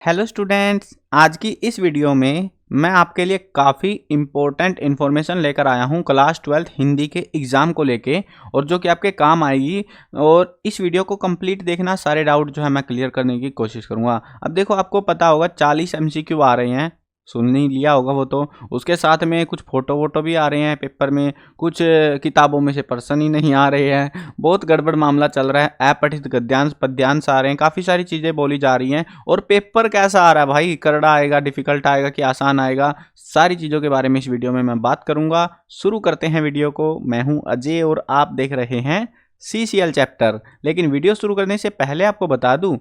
Hello students, आज की इस वीडियो में मैं आपके लिए काफ़ी इम्पोर्टेंट इन्फॉर्मेशन लेकर आया हूं क्लास 12th हिंदी के एग्ज़ाम को लेके और जो कि आपके काम आएगी। और इस वीडियो को कंप्लीट देखना, सारे डाउट जो है मैं क्लियर करने की कोशिश करूंगा। अब देखो, आपको पता होगा 40 एमसीक्यू आ रहे हैं, सुन नहीं लिया होगा वो तो। उसके साथ में कुछ फ़ोटो वोटो भी आ रहे हैं पेपर में, कुछ किताबों में से प्रश्न ही नहीं आ रहे हैं। बहुत गड़बड़ मामला चल रहा है। अपठित गद्यांश पद्यांश आ रहे हैं, काफ़ी सारी चीज़ें बोली जा रही हैं। और पेपर कैसा आ रहा है भाई, करड़ा आएगा, डिफिकल्ट आएगा कि आसान आएगा, सारी चीज़ों के बारे में इस वीडियो में मैं बात करूंगा। शुरू करते हैं वीडियो को। मैं हूं अजय और आप देख रहे हैं CCL चैप्टर। लेकिन वीडियो शुरू करने से पहले आपको बता दूं,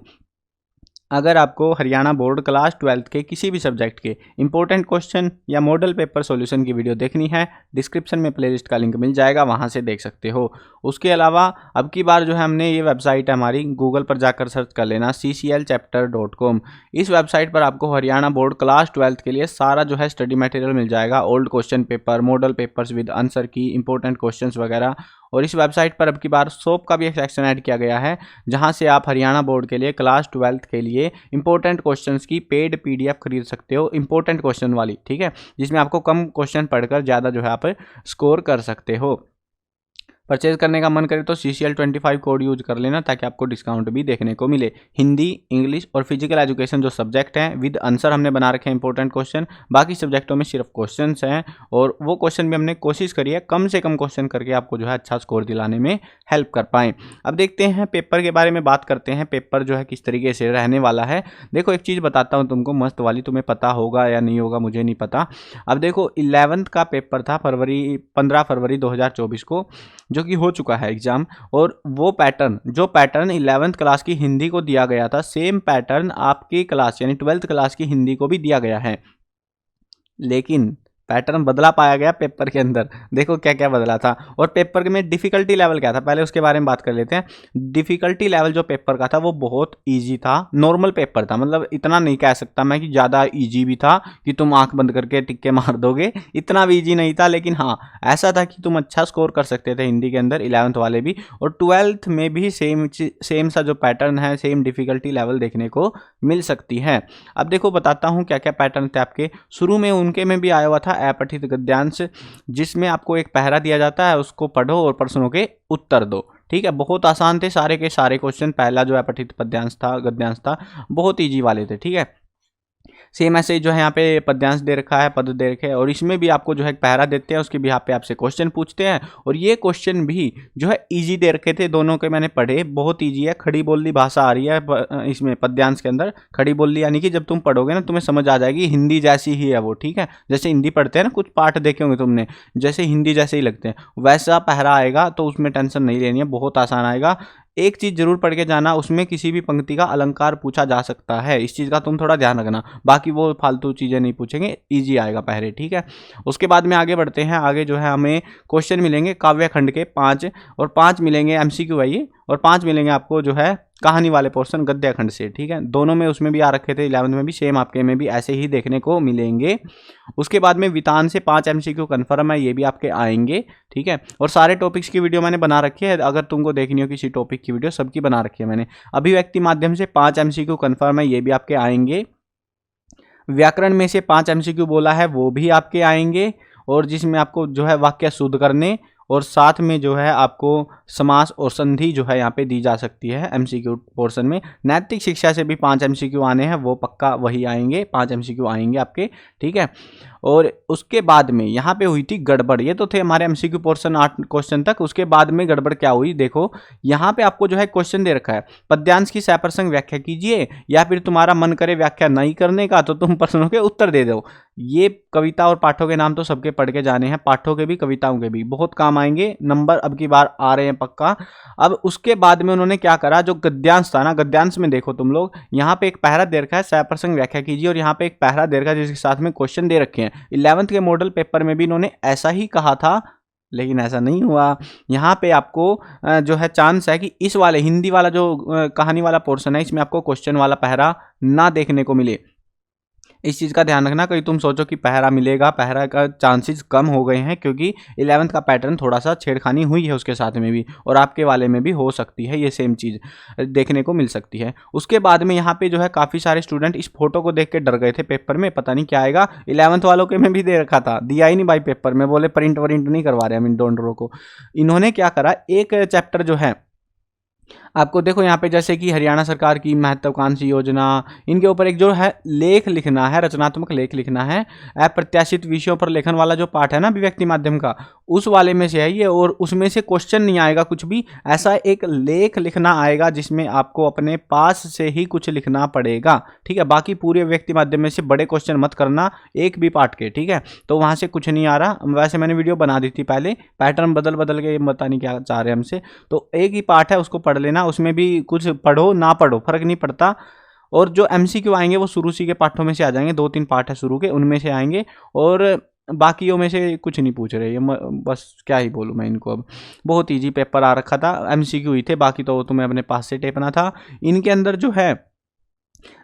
अगर आपको हरियाणा बोर्ड क्लास 12th के किसी भी सब्जेक्ट के इंपॉर्टेंट क्वेश्चन या मॉडल पेपर सॉल्यूशन की वीडियो देखनी है, डिस्क्रिप्शन में प्लेलिस्ट का लिंक मिल जाएगा, वहां से देख सकते हो। उसके अलावा अब की बार जो है हमने ये वेबसाइट है हमारी, गूगल पर जाकर सर्च कर लेना cclchapter.com। इस वेबसाइट पर आपको हरियाणा बोर्ड क्लास 12th के लिए सारा जो है स्टडी मटेरियल मिल जाएगा, old question paper, model papers with answer की, इंपॉर्टेंट क्वेश्चंस वगैरह। और इस वेबसाइट पर अब की बार सोप का भी एक सेक्शन ऐड किया गया है, जहां से आप हरियाणा बोर्ड के लिए क्लास 12th के लिए इंपॉर्टेंट क्वेश्चंस की पेड PDF खरीद सकते हो, इंपॉर्टेंट क्वेश्चन वाली, ठीक है, जिसमें आपको कम क्वेश्चन पढ़कर ज़्यादा जो है आप स्कोर कर सकते हो। परचेज करने का मन करे तो CCL25 कोड यूज कर लेना, ताकि आपको डिस्काउंट भी देखने को मिले। हिंदी, इंग्लिश और फिजिकल एजुकेशन जो सब्जेक्ट हैं विद आंसर हमने बना रखे हैं इंपॉर्टेंट क्वेश्चन। बाकी सब्जेक्टों में सिर्फ क्वेश्चंस हैं, और वो क्वेश्चन भी हमने कोशिश करी है कम से कम क्वेश्चन करके आपको जो है अच्छा स्कोर दिलाने में हेल्प कर पाएँ। अब देखते हैं पेपर के बारे में बात करते हैं। पेपर जो है किस तरीके से रहने वाला है। देखो, एक चीज़ बताता हूँ तुमको मस्त वाली, तुम्हें पता होगा या नहीं होगा मुझे नहीं पता। अब देखो, 11th का पेपर था 15 फरवरी 2024 को, जो कि हो चुका है एग्जाम। और वो पैटर्न, जो पैटर्न 11th क्लास की हिंदी को दिया गया था, सेम पैटर्न आपकी क्लास यानी 12th क्लास की हिंदी को भी दिया गया है। लेकिन पैटर्न बदला पाया गया पेपर के अंदर। देखो क्या क्या बदला था। और पेपर में डिफिकल्टी लेवल क्या था, पहले उसके बारे में बात कर लेते हैं। डिफिकल्टी लेवल जो पेपर का था वो बहुत इजी था, नॉर्मल पेपर था। मतलब इतना नहीं कह सकता मैं कि ज़्यादा इजी भी था कि तुम आंख बंद करके टिक्के मार दोगे, इतना भी इजी नहीं था। लेकिन हाँ, ऐसा था कि तुम अच्छा स्कोर कर सकते थे हिंदी के अंदर, 11th वाले भी। और 12th में भी सेम सा जो पैटर्न है, सेम डिफिकल्टी लेवल देखने को मिल सकती है। अब देखो, बताता हूँ क्या क्या पैटर्न थे आपके। शुरू में उनके में भी आया हुआ था अपठित गद्यांश, जिसमें आपको एक पहरा दिया जाता है, उसको पढ़ो और प्रश्नों के उत्तर दो। ठीक है, बहुत आसान थे सारे के सारे क्वेश्चन। पहला जो अपठित पद्यांश था, गद्यांश था, बहुत ईजी वाले थे। ठीक है, सेम ऐसे जो है यहाँ पे पद्यांश दे रखा है, पद दे रखे हैं, और इसमें भी आपको जो है पहरा देते हैं, उसके बिहाफ पे आपसे क्वेश्चन पूछते हैं। और ये क्वेश्चन भी जो है इजी दे रखे थे, दोनों के मैंने पढ़े, बहुत इजी है। खड़ी बोली भाषा आ रही है इसमें पद्यांश के अंदर। खड़ी बोली यानी कि जब तुम पढ़ोगे ना, तुम्हें समझ आ जाएगी हिंदी जैसी ही है वो। ठीक है, जैसे हिंदी पढ़ते हैं ना, कुछ पाठ देखे होंगे तुमने, जैसे हिंदी जैसे ही लगते हैं, वैसा पहरा आएगा, तो उसमें टेंशन नहीं लेनी है, बहुत आसान आएगा। एक चीज जरूर पढ़ के जाना, उसमें किसी भी पंक्ति का अलंकार पूछा जा सकता है, इस चीज का तुम थोड़ा ध्यान रखना। बाकी वो फालतू चीजें नहीं पूछेंगे, इजी आएगा पहले। ठीक है, उसके बाद में आगे बढ़ते हैं। आगे जो है हमें क्वेश्चन मिलेंगे काव्य खंड के 5, और 5 मिलेंगे MCQ है ये, और 5 मिलेंगे आपको जो है कहानी वाले पोर्शन गद्य खंड से। ठीक है, दोनों में उसमें भी आ रखे थे, 11th में भी, सेम आपके में भी ऐसे ही देखने को मिलेंगे। उसके बाद में वितान से 5 MCQ कन्फर्म है, ये भी आपके आएंगे। ठीक है, और सारे टॉपिक्स की वीडियो मैंने बना रखी है, अगर तुमको देखनी हो किसी टॉपिक की वीडियो, सबकी बना रखी है मैंने। अभिव्यक्ति माध्यम से 5 MCQ कन्फर्म है, ये भी आपके आएंगे। व्याकरण में से 5 MCQ बोला है, वो भी आपके आएंगे, और जिसमें आपको जो है वाक्य शुद्ध करने, और साथ में जो है आपको समास और संधि जो है यहाँ पे दी जा सकती है MCQ पोर्शन में। नैतिक शिक्षा से भी 5 MCQ आने हैं, वो पक्का वही आएंगे, 5 MCQ आएंगे आपके। ठीक है, और उसके बाद में यहाँ पे हुई थी गड़बड़। ये तो थे हमारे MCQ पोर्शन 8 क्वेश्चन तक। उसके बाद में गड़बड़ क्या हुई, देखो यहाँ पे आपको जो है क्वेश्चन दे रखा है, पद्यांश की सप्रसंग व्याख्या कीजिए, या फिर तुम्हारा मन करे व्याख्या नहीं करने का तो तुम प्रश्नों के उत्तर दे दो। ये कविता और पाठों के नाम तो सबके पढ़ के जाने हैं, पाठों के भी कविताओं के भी, बहुत काम आएंगे, नंबर अब की बार आ रहे हैं पक्का। अब उसके बाद में उन्होंने क्या करा, जो गद्यांश था ना, गद्यांश में देखो तुम लोग, यहाँ पे एक पहरा दे रखा है, सप्रसंग व्याख्या कीजिए, और यहाँ पे एक पहरा दे रखा है जिसके साथ में क्वेश्चन दे रखे हैं। 11th के मॉडल पेपर में भी इन्होंने ऐसा ही कहा था, लेकिन ऐसा नहीं हुआ। यहाँ पे आपको जो है चांस है कि इस वाले हिंदी वाला जो कहानी वाला पोर्शन है, इसमें आपको क्वेश्चन वाला पहरा ना देखने को मिले। इस चीज़ का ध्यान रखना, कहीं तुम सोचो कि पहरा मिलेगा, पहरा का चांसेस कम हो गए हैं क्योंकि 11th का पैटर्न थोड़ा सा छेड़खानी हुई है उसके साथ में भी, और आपके वाले में भी हो सकती है ये सेम चीज़ देखने को मिल सकती है। उसके बाद में यहाँ पे जो है काफ़ी सारे स्टूडेंट इस फोटो को देख के डर गए थे पेपर में, पता नहीं क्या आएगा। 11th वालों के में भी दे रखा था, दिया ही नहीं भाई पेपर में, बोले प्रिंट वरिंट नहीं करवा रहे हम इन डोंडरों को। इन्होंने क्या करा, एक चैप्टर जो है आपको देखो यहाँ पे जैसे कि हरियाणा सरकार की महत्वाकांक्षी योजना, इनके ऊपर एक जो है लेख लिखना है, रचनात्मक लेख लिखना है। अप्रत्याशित विषयों पर लेखन वाला जो पाठ है ना अभिव्यक्ति माध्यम का, उस वाले में से है ये, और उसमें से क्वेश्चन नहीं आएगा कुछ भी, ऐसा एक लेख लिखना आएगा जिसमें आपको अपने पास से ही कुछ लिखना पड़ेगा, ठीक है। बाकी पूरे अभिव्यक्ति माध्यम में से बड़े क्वेश्चन मत करना एक भी पार्ट के, ठीक है। तो वहां से कुछ नहीं आ रहा, वैसे मैंने वीडियो बना दी थी पहले, पैटर्न बदल बदल के पता नहीं क्या चाह रहे हमसे। तो एक ही पार्ट है, उसको पढ़ लेना, उसमें भी कुछ पढ़ो ना पढ़ो फर्क नहीं पड़ता। और जो एमसीक्यू आएंगे वो शुरू सी के पाठों में से आ जाएंगे, 2-3 पार्ट है शुरू के, उनमें से आएंगे, और बाकियों में से कुछ नहीं पूछ रहे, ये बस क्या ही बोलूँ मैं इनको। अब बहुत इजी पेपर आ रखा था, एमसीक्यू ही थे, बाकी तो तुम्हें अपने पास से टेपना था। इनके अंदर जो है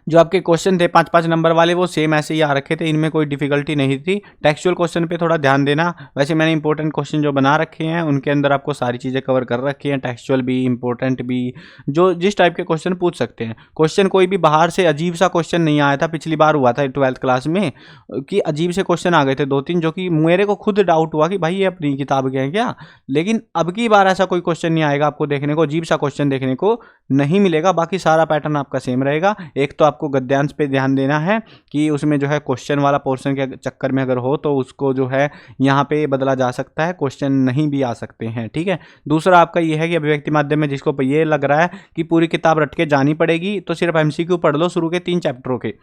जो आपके क्वेश्चन थे 5-5 नंबर वाले, वो सेम ऐसे ही आ रखे थे, इनमें कोई डिफिकल्टी नहीं थी। टेक्सचुअल क्वेश्चन पे थोड़ा ध्यान देना। वैसे मैंने इंपॉर्टेंट क्वेश्चन जो बना रखे हैं उनके अंदर आपको सारी चीज़ें कवर कर रखी हैं, टेक्सचुअल भी, इंपॉर्टेंट भी, जो जिस टाइप के क्वेश्चन पूछ सकते हैं। क्वेश्चन कोई भी बाहर से अजीब सा क्वेश्चन नहीं आया था, पिछली बार हुआ था 12th क्लास में कि अजीब से क्वेश्चन आ गए थे 2-3, जो कि मेरे को खुद डाउट हुआ कि भाई ये अपनी किताब के हैं क्या। लेकिन अब की बार ऐसा कोई क्वेश्चन नहीं आएगा आपको देखने को, अजीब सा क्वेश्चन देखने को नहीं मिलेगा। बाकी सारा पैटर्न आपका सेम रहेगा। एक तो आपको गद्यांश पे ध्यान देना है कि उसमें जो है क्वेश्चन वाला पोर्शन के चक्कर में अगर हो तो उसको जो है यहाँ पे बदला जा सकता है, क्वेश्चन नहीं भी आ सकते हैं, ठीक है। दूसरा आपका ये है कि अभिव्यक्ति माध्यम में जिसको ये लग रहा है कि पूरी किताब रट के जानी पड़ेगी, तो सिर्फ एमसीक्यू पढ़ लो शुरू के 3 चैप्टरों के,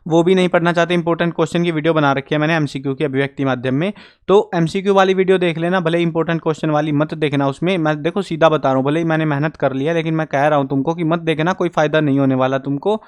वो भी नहीं पढ़ना चाहते। इंपॉर्टेंट क्वेश्चन की वीडियो बना रखी है मैंने एमसीक्यू की अभिव्यक्ति माध्यम में, तो एमसीक्यू वाली वीडियो देख लेना, भले इंपॉर्टेंट क्वेश्चन वाली मत देखना। उसमें मैं देखो सीधा बता रहा हूँ, भले ही मैंने मेहनत कर लिया, लेकिन मैं कह रहा हूँ तुमको कि मत देखना, कोई फायदा नहीं होने वाला तुमको,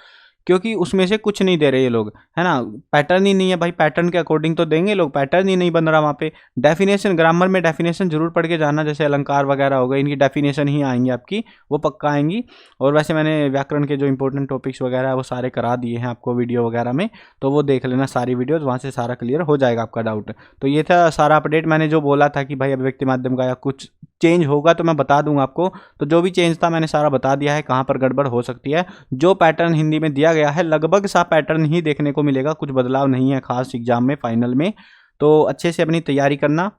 क्योंकि उसमें से कुछ नहीं दे रहे ये लोग, है ना। पैटर्न ही नहीं है भाई, पैटर्न के अकॉर्डिंग तो देंगे लोग, पैटर्न ही नहीं बन रहा वहाँ पे। डेफिनेशन, ग्रामर में डेफिनेशन जरूर पढ़ के जाना, जैसे अलंकार वगैरह हो गए, इनकी डेफिनेशन ही आएंगी आपकी, वो पक्का आएंगी। और वैसे मैंने व्याकरण के जो इंपॉर्टेंट टॉपिक्स वगैरह है वो सारे करा दिए हैं आपको वीडियो वगैरह में, तो वो देख लेना सारी वीडियोज़, वहाँ से सारा क्लियर हो जाएगा आपका डाउट। तो ये था सारा अपडेट। मैंने जो बोला था कि भाई अभिव्यक्ति माध्यम का या कुछ चेंज होगा तो मैं बता दूंगा आपको, तो जो भी चेंज था मैंने सारा बता दिया है, कहाँ पर गड़बड़ हो सकती है। जो पैटर्न हिंदी में दिया गया है लगभग सा पैटर्न ही देखने को मिलेगा, कुछ बदलाव नहीं है खास एग्जाम में, फाइनल में। तो अच्छे से अपनी तैयारी करना।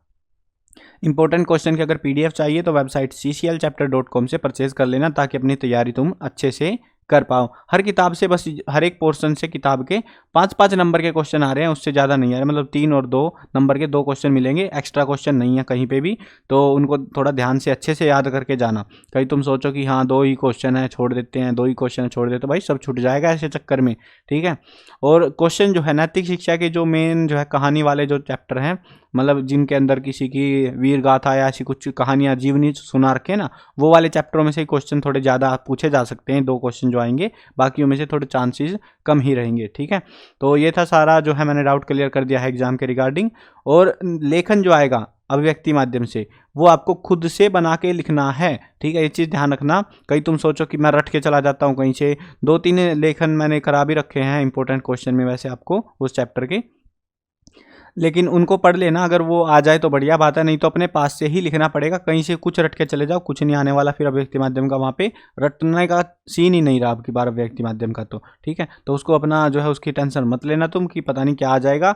इंपॉर्टेंट क्वेश्चन की अगर पीडीएफ चाहिए तो वेबसाइट cclchapter.com से परचेज कर लेना, ताकि अपनी तैयारी तुम अच्छे से कर पाओ। हर किताब से बस हर एक पोर्शन से किताब के 5-5 नंबर के क्वेश्चन आ रहे हैं, उससे ज़्यादा नहीं आ रहे, मतलब 3 और 2 नंबर के 2 क्वेश्चन मिलेंगे, एक्स्ट्रा क्वेश्चन नहीं है कहीं पे भी। तो उनको थोड़ा ध्यान से अच्छे से याद करके जाना। कहीं तुम सोचो कि हाँ 2 ही क्वेश्चन है छोड़ देते हैं, 2 ही क्वेश्चन छोड़ देते, तो भाई सब छूट जाएगा ऐसे चक्कर में, ठीक है। और क्वेश्चन जो है नैतिक शिक्षा के जो मेन जो है कहानी वाले जो चैप्टर हैं, मतलब जिनके अंदर किसी की वीर गाथा या ऐसी कुछ कहानियाँ जीवनी सुना रखे ना, वो वाले चैप्टरों में से क्वेश्चन थोड़े ज़्यादा पूछे जा सकते हैं, 2 क्वेश्चन जो आएंगे, बाकियों में से थोड़े चांसेस कम ही रहेंगे, ठीक है। तो ये था सारा जो है, मैंने डाउट क्लियर कर दिया है एग्जाम के रिगार्डिंग। और लेखन जो आएगा अभिव्यक्ति माध्यम से वो आपको खुद से बना के लिखना है, ठीक है। ये चीज़ ध्यान रखना। कहीं तुम सोचो कि मैं रट के चला जाता हूँ कहीं से, 2-3 लेखन मैंने करा भी रखे हैं इंपॉर्टेंट क्वेश्चन में वैसे आपको उस चैप्टर के, लेकिन उनको पढ़ लेना, अगर वो आ जाए तो बढ़िया बात है, नहीं तो अपने पास से ही लिखना पड़ेगा। कहीं से कुछ रट के चले जाओ, कुछ नहीं आने वाला फिर अभिव्यक्ति माध्यम का, वहाँ पे रटने का सीन ही नहीं रहा अब की बार अभिव्यक्ति माध्यम का, तो ठीक है। तो उसको अपना जो है उसकी टेंशन मत लेना तुम कि पता नहीं क्या आ जाएगा।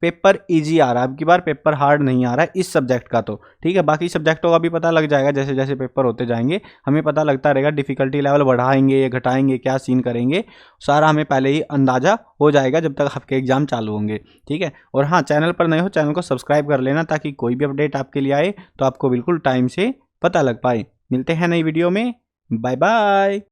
पेपर ईजी आ रहा है अब की बार, पेपर हार्ड नहीं आ रहा है इस सब्जेक्ट का, तो ठीक है। बाकी सब्जेक्टों का भी पता लग जाएगा, जैसे जैसे पेपर होते जाएंगे हमें पता लगता रहेगा, डिफिकल्टी लेवल बढ़ाएंगे या घटाएंगे, क्या सीन करेंगे, सारा हमें पहले ही अंदाजा हो जाएगा जब तक आपके एग्जाम चालू होंगे, ठीक है। और हाँ, चैनल पर नए हो चैनल को सब्सक्राइब कर लेना, ताकि कोई भी अपडेट आपके लिए आए तो आपको बिल्कुल टाइम से पता लग पाए। मिलते हैं नई वीडियो में, बाय बाय।